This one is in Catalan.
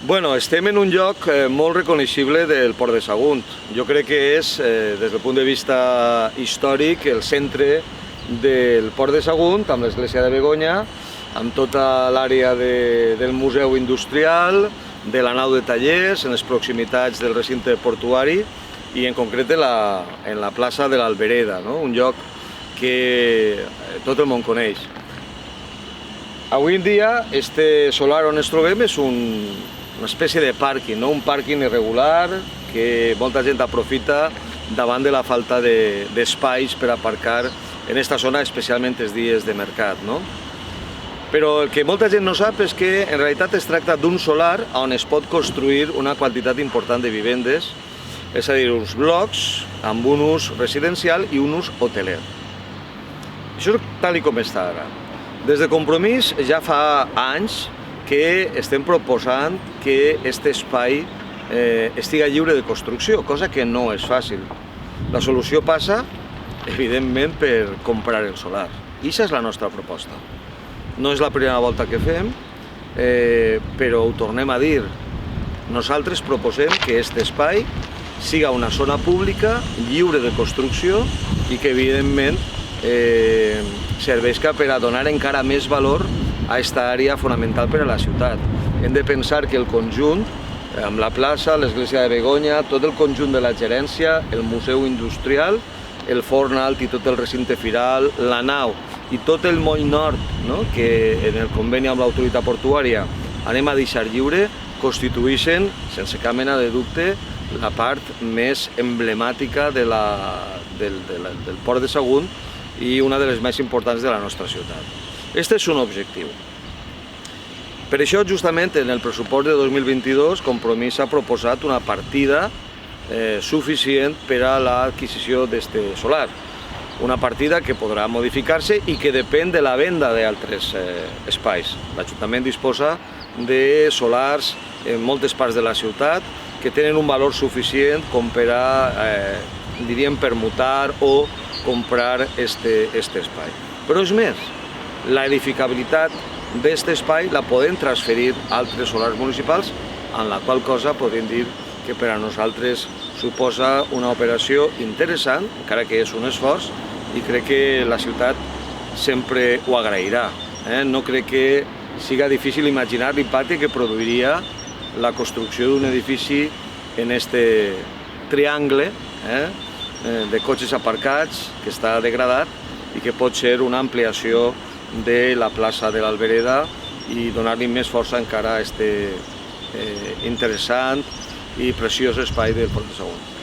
Bueno, estem en un lloc molt reconeixible del Port de Sagunt. Jo crec que és, des del punt de vista històric, el centre del Port de Sagunt, amb l'església de Begoña, amb tota l'àrea del museu industrial, de la nau de tallers, en les proximitats del recinte portuari i en concret en la plaça de l'Albereda, no? Un lloc que tot el món coneix. Avui en dia, este solar on ens trobem és una espècie de pàrquing, no? Un pàrquing irregular que molta gent aprofita davant de la falta d'espais per aparcar en aquesta zona, especialment els dies de mercat, no? Però el que molta gent no sap és que en realitat es tracta d'un solar on es pot construir una quantitat important de vivendes, és a dir, uns blocs amb un ús residencial i un ús hoteler. Això és tal com està ara. Des de Compromís ja fa anys que estem proposant que aquest espai estiga lliure de construcció, cosa que no és fàcil. La solució passa, evidentment, per comprar el solar. I aquesta és la nostra proposta. No és la primera volta que fem, però ho tornem a dir. Nosaltres proposem que aquest espai siga una zona pública, lliure de construcció i que, evidentment, serveixi per a donar encara més valor a aquesta àrea fonamental per a la ciutat. Hem de pensar que el conjunt, amb la plaça, l'església de Begoña, tot el conjunt de la gerència, el museu industrial, el forn alt i tot el recinte firal, la nau i tot el moll nord, no? Que en el conveni amb l'autoritat portuària anem a deixar lliure, constitueixen, sense cap mena de dubte, la part més emblemàtica del Port de Sagunt i una de les més importants de la nostra ciutat. Aquest és un objectiu. Per això, justament, en el pressupost de 2022, Compromís ha proposat una partida suficient per a l'adquisició d'aquest solar. Una partida que podrà modificar-se i que depèn de la venda d'altres espais. L'Ajuntament disposa de solars en moltes parts de la ciutat que tenen un valor suficient com per a, diríem, permutar o comprar aquest espai. Però és més, l'edificabilitat d'aquest espai la podem transferir a altres solars municipals, en la qual cosa podem dir que per a nosaltres suposa una operació interessant, encara que és un esforç, i crec que la ciutat sempre ho agrairà. No crec que siga difícil imaginar l'impacte que produiria la construcció d'un edifici en aquest triangle de cotxes aparcats que està degradat i que pot ser una ampliació de la plaça de l'Albereda i donar-li més força encara a aquest interessant i preciós espai del Port de Sagunt.